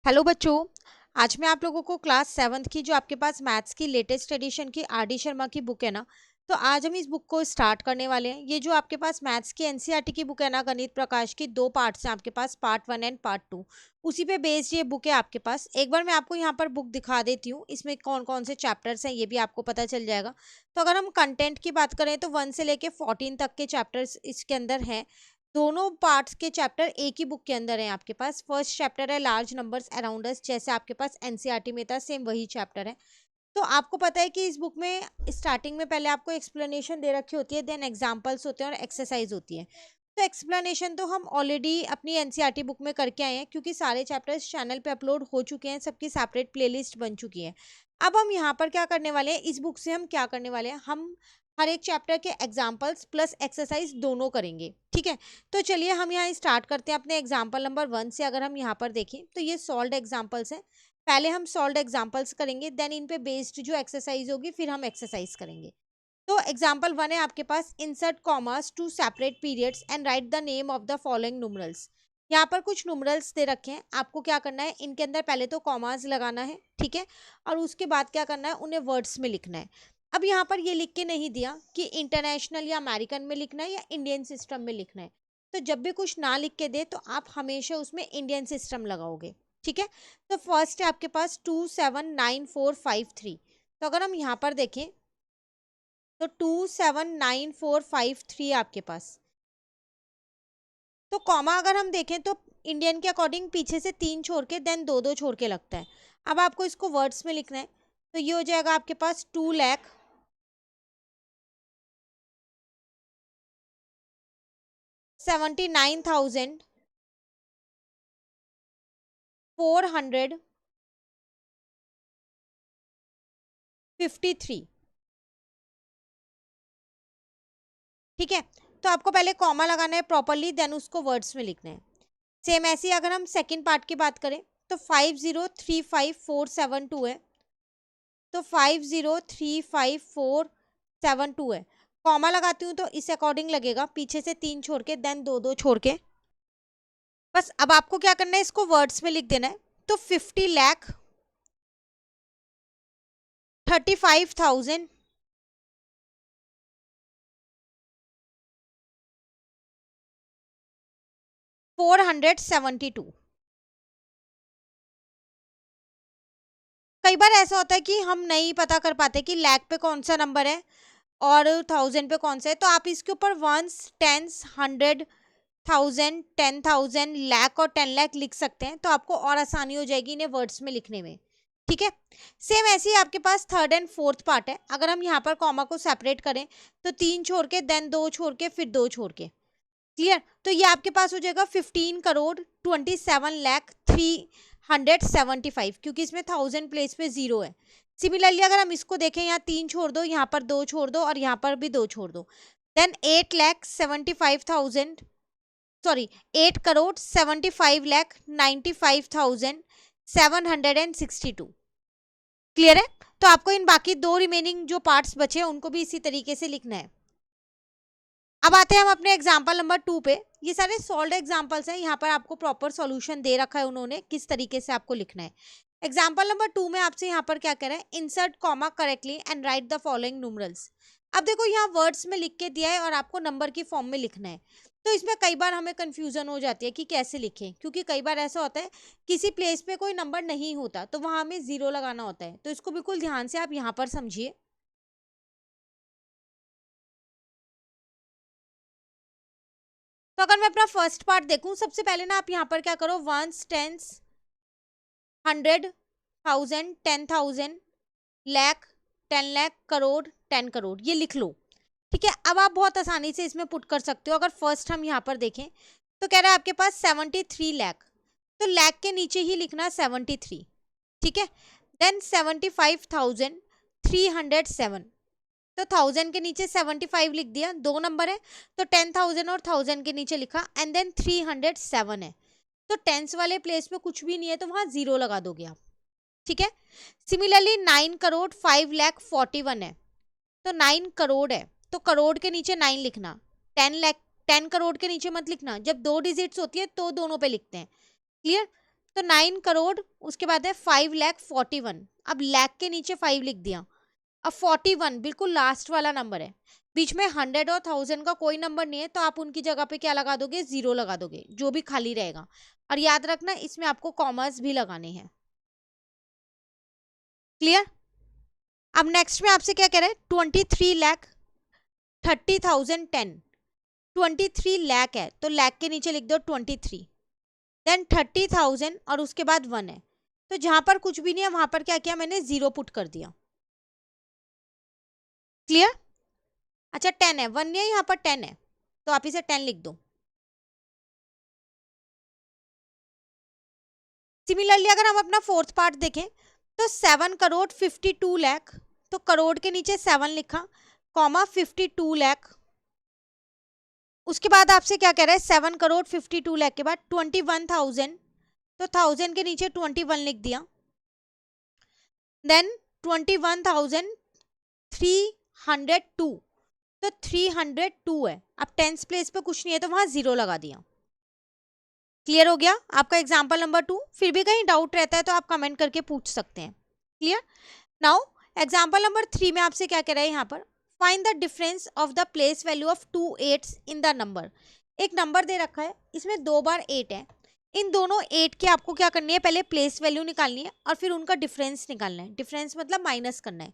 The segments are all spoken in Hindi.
हेलो बच्चों। आज मैं आप लोगों को क्लास सेवन्थ की जो आपके पास मैथ्स की लेटेस्ट एडिशन की आर डी शर्मा की बुक है ना, तो आज हम इस बुक को स्टार्ट करने वाले हैं। ये जो आपके पास मैथ्स की एनसीईआरटी की बुक है ना, गणित प्रकाश की, दो पार्ट्स हैं आपके पास, पार्ट 1 एंड पार्ट 2। उसी पे बेस्ड ये बुक है आपके पास। एक बार मैं आपको यहाँ पर बुक दिखा देती हूँ, इसमें कौन कौन से चैप्टर्स हैं ये भी आपको पता चल जाएगा। तो अगर हम कंटेंट की बात करें तो 1 से लेके 14 तक के चैप्टर्स इसके अंदर हैं। दोनों पार्ट्स के चैप्टर एक ही बुक के अंदर है आपके पास। फर्स्ट चैप्टर है लार्ज नंबर्स अराउंड अस, जैसे आपके पास एनसीईआरटी में था सेम वही चैप्टर है। तो आपको पता है कि इस बुक में स्टार्टिंग में पहले आपको एक्सप्लेनेशन दे रखी होती है, देन एग्जांपल्स होते हैं और एक्सरसाइज होती है। तो एक्सप्लेनेशन तो हम ऑलरेडी अपनी एनसीईआरटी बुक में करके आए हैं, क्योंकि सारे चैप्टर्स चैनल पे अपलोड हो चुके हैं, सबकी सेपरेट प्लेलिस्ट बन चुकी है। अब हम यहाँ पर क्या करने वाले हैं, इस बुक से हम क्या करने वाले हैं, हम हर एक चैप्टर के एग्जाम्पल्स प्लस एक्सरसाइज दोनों करेंगे। ठीक है, तो चलिए हम यहाँ स्टार्ट करते हैं अपने एग्जाम्पल नंबर 1 से। अगर हम यहाँ पर देखें तो ये सॉल्व्ड एग्जाम्पल्स हैं। पहले हम सॉल्व्ड एग्जाम्पल्स करेंगे, देन इन पे बेस्ड जो एक्सरसाइज होगी फिर हम एक्सरसाइज करेंगे। तो एग्जाम्पल 1 है आपके पास, insert commas to separate periods and write the name of the following numerals. यहाँ पर कुछ न्यूमरल्स दे रखे हैं, आपको क्या करना है, इनके अंदर पहले तो कॉमास लगाना है, ठीक है, और उसके बाद क्या करना है, उन्हें वर्ड्स में लिखना है। अब यहाँ पर ये लिख के नहीं दिया कि इंटरनेशनल या अमेरिकन में लिखना है या इंडियन सिस्टम में लिखना है। तो जब भी कुछ ना लिख के दे तो आप हमेशा उसमें इंडियन सिस्टम लगाओगे। ठीक है, तो फर्स्ट है आपके पास 279453। तो अगर हम यहाँ पर देखें तो 279453 आपके पास। तो कॉमा अगर हम देखें तो इंडियन के अकॉर्डिंग पीछे से 3 छोड़ के देन 2 2 छोड़ के लगता है। अब आपको इसको वर्ड्स में लिखना है, तो ये हो जाएगा आपके पास 2,79,453। ठीक है, तो आपको पहले कॉमा लगाना है प्रॉपरली, देन उसको वर्ड्स में लिखना है। सेम ऐसे ही अगर हम सेकंड पार्ट की बात करें तो 50,35472 है। तो 50,35472 है। कॉमा लगाती हूँ तो इस अकॉर्डिंग लगेगा, पीछे से 3 छोड़ के देन 2 2 छोड़ के। बस अब आपको क्या करना है, इसको वर्ड्स में लिख देना है। तो 50,35,472। कई बार ऐसा होता है कि हम नहीं पता कर पाते कि लैख पे कौन सा नंबर है और थाउजेंड पे कौन सा है। तो आप इसके ऊपर वंस, टेंस, 100, 1000, 10,000, लाख और 10 लाख लिख सकते हैं, तो आपको और आसानी हो जाएगी इन्हें वर्ड्स में लिखने में। ठीक है, सेम ऐसे ही आपके पास थर्ड एंड फोर्थ पार्ट है। अगर हम यहाँ पर कॉमा को सेपरेट करें तो 3 छोड़ के देन 2 छोड़ के फिर 2 छोड़ के। क्लियर, तो ये आपके पास हो जाएगा 15,27,03,375, क्योंकि इसमें 1000 प्लेस पे 0 है। सिमिलरली अगर हम इसको देखें, यहाँ 3 छोड़ दो, यहाँ पर 2 छोड़ दो और यहाँ पर भी 2 छोड़ दो, देन 8,75,000, सॉरी 8,75,95,762। क्लियर है, तो आपको इन बाकी दो रिमेनिंग जो पार्ट्स बचे हैं उनको भी इसी तरीके से लिखना है। अब आते हैं हम अपने एग्जाम्पल नंबर 2 पे। ये सारे सॉल्व्ड एग्जाम्पल्स हैं, यहाँ पर आपको प्रॉपर सॉल्यूशन दे रखा है उन्होंने, किस तरीके से आपको लिखना है। एग्जाम्पल नंबर 2 में आपसे यहाँ पर क्या कह रहा है, insert comma correctly and write the following numerals. अब देखो यहाँ वर्ड्स में लिख के दिया है और आपको नंबर की फॉर्म में लिखना है। तो इसमें कई बार हमें कंफ्यूजन हो जाती है कि कैसे लिखें, क्योंकि कई बार ऐसा होता है किसी प्लेस पे कोई नंबर नहीं होता तो वहां हमें 0 लगाना होता है। तो इसको बिल्कुल ध्यान से आप यहाँ पर समझिए। तो अगर मैं अपना फर्स्ट पार्ट देखूं, सबसे पहले ना आप यहाँ पर क्या करो, वंस, टेंस, 100, 1000, 10,000, लाख, 10 लाख, करोड़, 10 करोड़, ये लिख लो। ठीक है, अब आप बहुत आसानी से इसमें पुट कर सकते हो। अगर फर्स्ट हम यहाँ पर देखें तो कह रहा है आपके पास 73 लाख, तो लाख के नीचे ही लिखना 73। ठीक है, देन 75,307, तो 1000 के नीचे 75 लिख दिया, 2 नंबर है तो 10,000 और 1000 के नीचे लिखा, एंड देन 307 है। तो टेंस वाले प्लेस में कुछ भी नहीं है तो वहां 0 लगा दोगे आप। ठीक है, सिमिलरली 9,05,41 है, तो 9 करोड़ है तो करोड़ के नीचे 9 लिखना। 10 लाख, 10 करोड़ के नीचे मत लिखना, जब 2 डिजिट्स होती है तो दोनों पे लिखते हैं। क्लियर, तो 9 करोड़, उसके बाद है 5,41,000। अब लाख के नीचे 5 लिख दिया। अब 41 बिल्कुल लास्ट वाला नंबर है, बीच में 100 और 1000 का कोई नंबर नहीं है, तो आप उनकी जगह पे क्या लगा दोगे, 0 लगा दोगे, जो भी खाली रहेगा। और याद रखना इसमें आपको कॉमर्स भी लगाने हैं। क्लियर। अब नेक्स्ट में आपसे क्या कह रहा है, 23,30,10। 23 लाख है तो लाख के नीचे लिख दो 23, देन 30,000 और उसके बाद 1 है, तो जहां पर कुछ भी नहीं है वहां पर क्या किया मैंने, 0 पुट कर दिया। क्लियर। अच्छा 10 है, 1 नहीं है यहाँ पर, 10 है, तो आप इसे 10 लिख दो। सिमिलरली अगर हम अपना फोर्थ पार्ट देखें तो 7,52,00,000, तो करोड़ के नीचे 7 लिखा, कॉमा 52,00,000। उसके बाद आपसे क्या कह रहा है, 7,52,00,000 के बाद 21,000, तो 1000 के नीचे 21 लिख दिया, देन 21,302, तो 302 है। अब टेंस प्लेस पे कुछ नहीं है तो वहां 0 लगा दिया। क्लियर हो गया आपका एग्जाम्पल नंबर 2। फिर भी कहीं डाउट रहता है तो आप कमेंट करके पूछ सकते हैं। क्लियर। नाउ एग्जाम्पल नंबर 3 में आपसे क्या कह रहा है यहाँ पर, find the difference of the place value of 2 8s in the number. एक नंबर दे रखा है, इसमें 2 बार 8 है, इन दोनों 8 के आपको क्या करनी है, पहले प्लेस वैल्यू निकालनी है और फिर उनका डिफरेंस निकालना है। डिफरेंस मतलब माइनस करना है।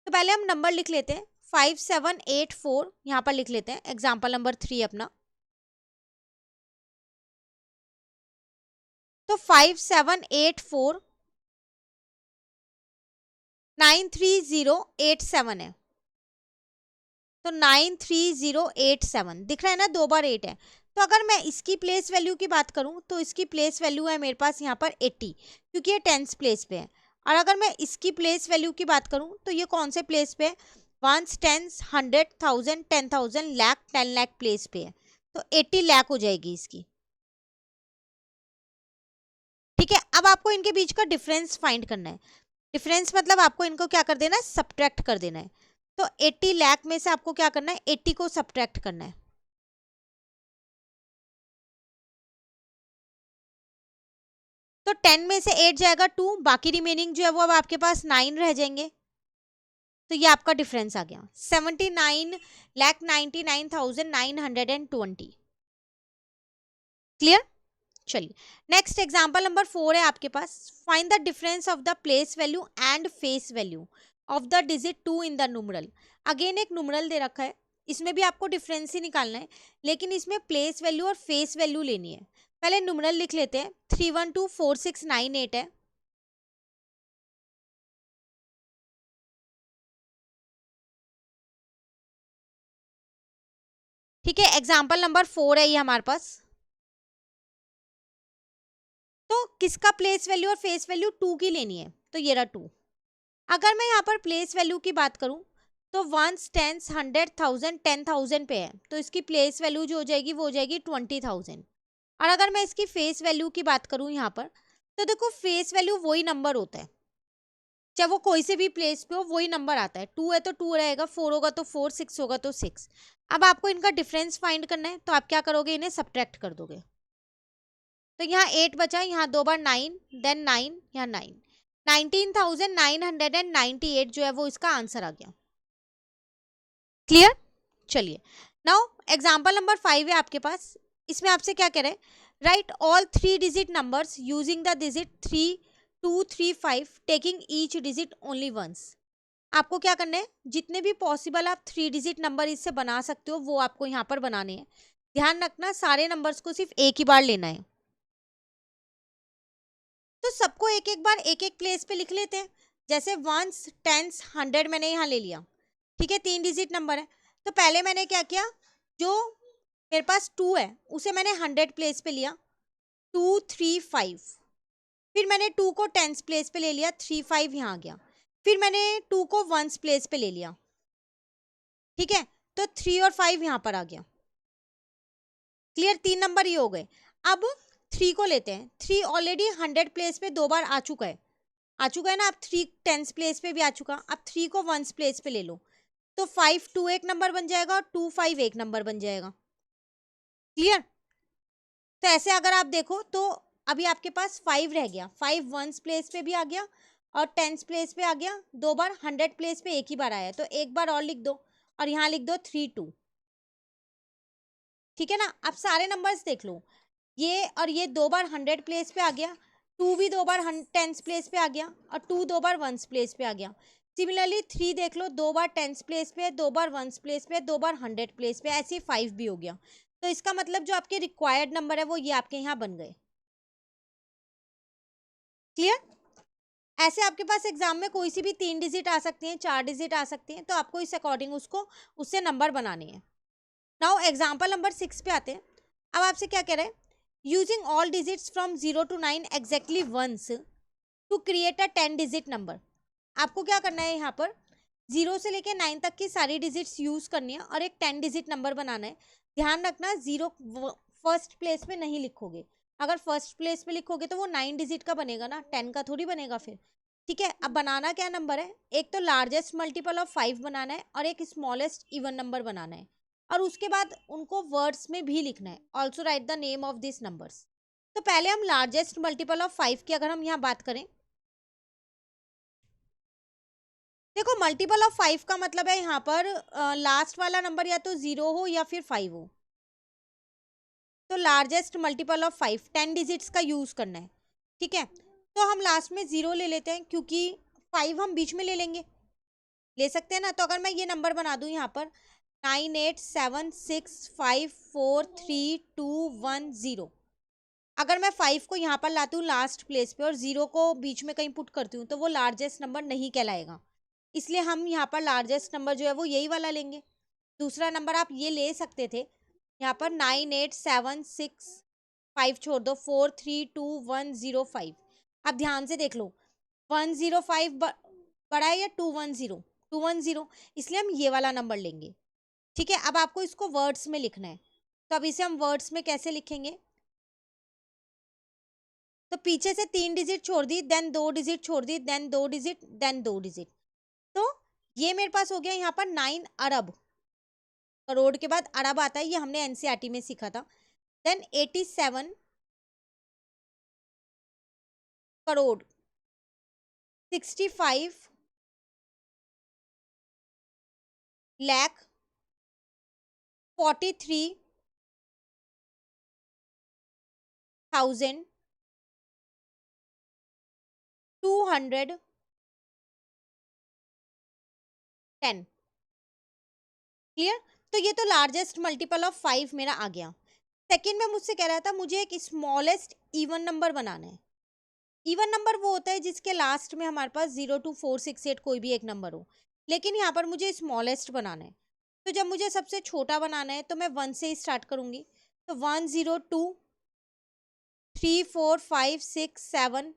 तो पहले हम नंबर लिख लेते हैं, 5784 यहाँ पर लिख लेते हैं एग्जाम्पल नंबर 3 अपना। तो 5784 93087 है, तो 93087 दिख रहा है ना, 2 बार 8 है। तो अगर मैं इसकी प्लेस वैल्यू की बात करूं तो इसकी प्लेस वैल्यू है मेरे पास यहाँ पर 80, क्योंकि ये टेंस प्लेस पे है। और अगर मैं इसकी प्लेस वैल्यू की बात करूं तो ये कौन से प्लेस पे है, 1 10 100 1000 10,000 लाख 10 लाख प्लेस पे है, तो 80 लाख हो जाएगी इसकी। ठीक है। अब आपको इनके बीच का डिफरेंस फाइंड करना है। डिफरेंस मतलब आपको इनको क्या कर देना है, सब्ट्रैक्ट कर देना है। तो 80 लाख में से आपको क्या करना है, 80 को सब्ट्रैक्ट करना है। तो 10 में से 8 जाएगा 2, बाकी रिमेनिंग जो है वो अब आपके पास 9 रह जाएंगे। तो ये आपका डिफरेंस आ गया 79,99,920। क्लियर। चलिए नेक्स्ट एग्जांपल नंबर 4 है आपके पास, find the difference of the place value and face value of the digit 2 in the numeral. Again एक न्यूमरल दे रखा है, इसमें भी आपको डिफरेंस ही निकालना है, लेकिन इसमें प्लेस वैल्यू और फेस वैल्यू लेनी है। पहले न्यूमरल लिख लेते हैं, 3124698 है। ठीक है, एग्जाम्पल नंबर 4 है ये हमारे पास। तो किसका प्लेस वैल्यू और फेस वैल्यू 2 की लेनी है, तो ये रहा 2। अगर मैं यहाँ पर प्लेस वैल्यू की बात करूँ तो 1 10 100 1000 10,000 पे है, तो इसकी प्लेस वैल्यू जो हो जाएगी वो हो जाएगी 20,000। और अगर मैं इसकी फेस वैल्यू की बात करूँ यहाँ पर, तो देखो फेस वैल्यू वही नंबर होता है, चाहे वो कोई से भी प्लेस पे हो वही नंबर आता है। 2 है तो 2 रहेगा, 4 होगा तो 4, 6 होगा तो 6। अब आपको इनका डिफरेंस फाइंड करना है, तो आप क्या करोगे, इन्हें सब्ट्रैक्ट कर दोगे। तो यहाँ 8 बचा, यहाँ 2 बार 9, देन 9, यहाँ 9, 19,998 जो है वो इसका आंसर आ गया। क्लियर। चलिए नाउ एग्जाम्पल नंबर 5 है आपके पास, इसमें आपसे क्या कह रहे हैं, right all 3 digit numbers using the digit 3 2 3 5 taking each digit only once. आपको क्या करना है, जितने भी पॉसिबल आप 3 डिजिट नंबर इससे बना सकते हो वो आपको यहाँ पर बनाने हैं। ध्यान रखना सारे नंबर्स को सिर्फ एक ही बार लेना है। तो सबको एक एक बार एक एक प्लेस पे लिख लेते हैं, जैसे 1 10 100 मैंने यहाँ ले लिया। ठीक है, 3 डिजिट नंबर है, तो पहले मैंने क्या किया, जो मेरे पास 2 है उसे मैंने 100 प्लेस पे लिया, 2 3 5। फिर मैंने 2 को 10 प्लेस पे ले लिया, 3 5 यहाँ आ गया। फिर मैंने 2 को 1 प्लेस पे ले लिया। ठीक है, तो 3 और 5 यहाँ पर आ गया। क्लियर, 3 नंबर ये हो गए। अब 3 को लेते हैं, 3 ऑलरेडी 100 प्लेस पे 2 बार आ चुका है, ना। अब 3 10 प्लेस पे भी आ चुका, अब 3 को 1 प्लेस पे ले लो, तो 5 2 एक नंबर बन जाएगा और 2 5 एक नंबर बन जाएगा। क्लियर। तो ऐसे अगर आप देखो तो अभी आपके पास 5 रह गया, 5 वंस प्लेस पे भी आ गया और टेंस प्लेस पे आ गया, 2 बार 100 प्लेस पे एक ही बार आया, तो एक बार और लिख दो और यहाँ लिख दो 3 2। ठीक है ना। अब सारे नंबर्स देख लो, ये और ये 2 बार 100 प्लेस पे आ गया, 2 भी 2 बार टेंस प्लेस पे आ गया और 2 2 बार वंस प्लेस पे आ गया। सिमिलरली 3 देख लो, 2 बार टेंस प्लेस पे, 2 बार वंस प्लेस पे, 2 बार 100 प्लेस पे, ऐसे 5 भी हो गया। तो इसका मतलब जो आपके रिक्वायर्ड नंबर है वो ये आपके यहाँ बन गए। क्लियर। ऐसे आपके पास एग्जाम में कोई सी भी 3 डिजिट आ सकती हैं, 4 डिजिट आ सकती हैं, तो आपको इस अकॉर्डिंग उसको उससे नंबर बनाने हैं। नाउ एग्जाम्पल नंबर 6 पे आते हैं। अब आपसे क्या कह रहा है, using all digits from 0 to 9 exactly once to create a 10 digit number. आपको क्या करना है, यहाँ पर 0 से लेके 9 तक की सारी डिजिट्स यूज करनी है और एक 10 डिजिट नंबर बनाना है। ध्यान रखना 0 फर्स्ट प्लेस में नहीं लिखोगे, अगर फर्स्ट प्लेस पे लिखोगे तो वो 9 डिजिट का बनेगा ना, 10 का थोड़ी बनेगा फिर। ठीक है, अब बनाना क्या नंबर है, एक तो लार्जेस्ट मल्टीपल ऑफ 5 बनाना है और एक स्मॉलेस्ट इवन नंबर बनाना है और उसके बाद उनको वर्ड्स में भी लिखना है। Also right the name of this numbers. तो पहले हम लार्जेस्ट मल्टीपल ऑफ 5 की अगर हम यहाँ बात करें, देखो मल्टीपल ऑफ 5 का मतलब है यहाँ पर लास्ट वाला नंबर या तो 0 हो या फिर 5 हो। तो लार्जेस्ट मल्टीपल ऑफ 5 10 डिजिट्स का यूज करना है। ठीक है, तो हम लास्ट में 0 ले लेते हैं क्योंकि 5 हम बीच में ले लेंगे, ले सकते हैं ना। तो अगर मैं ये नंबर बना दूं यहाँ पर 9876543210, अगर मैं 5 को यहाँ पर लाती हूँ लास्ट प्लेस पे और 0 को बीच में कहीं पुट करती हूँ तो वो लार्जेस्ट नंबर नहीं कहलाएगा, इसलिए हम यहाँ पर लार्जेस्ट नंबर जो है वो यही वाला लेंगे। दूसरा नंबर आप ये ले सकते थे, यहाँ पर 9876, छोड़ दो, 432105। अब ध्यान से देख लो, 105 बड़ा है या 210, 210, इसलिए हम ये वाला नंबर लेंगे। ठीक है, अब आपको इसको वर्ड्स में लिखना है, तो अब इसे हम वर्ड्स में कैसे लिखेंगे, तो पीछे से 3 डिजिट छोड़ दी, देन 2 डिजिट छोड़ दी, देन 2 डिजिट, देन 2 डिजिट। तो ये मेरे पास हो गया यहाँ पर 9 अरब, करोड़ के बाद अरब आता है, ये हमने एनसीईआरटी में सीखा था। देन 87 करोड़, 65 लाख, 43,210। क्लियर। तो ये तो लार्जेस्ट मल्टीपल ऑफ 5 मेरा आ गया। सेकेंड में मुझसे कह रहा था मुझे एक स्मॉलेस्ट इवन नंबर बनाना है। इवन नंबर वो होता है जिसके लास्ट में हमारे पास 0 to 468 कोई भी एक नंबर हो, लेकिन यहाँ पर मुझे स्मॉलेस्ट बनाना है। तो जब मुझे सबसे छोटा बनाना है तो मैं 1 से ही स्टार्ट करूंगी। तो 1 0 2 3 4 5 6 7।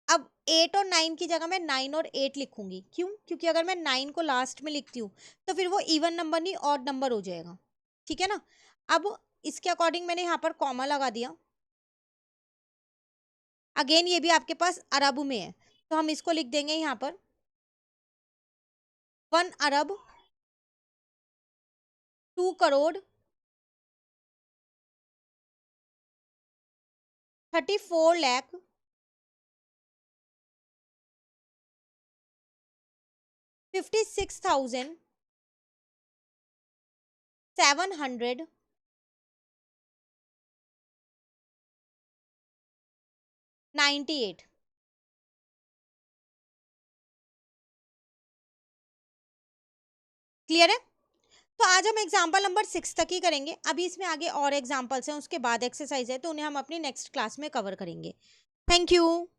अब 8 और 9 की जगह मैं 9 और 8 लिखूंगी, क्यों, क्योंकि अगर मैं 9 को लास्ट में लिखती हूँ तो फिर वो इवन नंबर नहीं ऑड नंबर हो जाएगा। ठीक है ना। अब इसके अकॉर्डिंग मैंने यहाँ पर कॉमा लगा दिया। अगेन ये भी आपके पास अरब में है, तो हम इसको लिख देंगे यहाँ पर 1 अरब, 2 करोड़, 34 लाख, 56,798। क्लियर है। तो आज हम एग्जाम्पल नंबर 6 तक ही करेंगे, अभी इसमें आगे और एग्जाम्पल्स हैं, उसके बाद एक्सरसाइज है, तो उन्हें हम अपनी नेक्स्ट क्लास में कवर करेंगे। Thank you.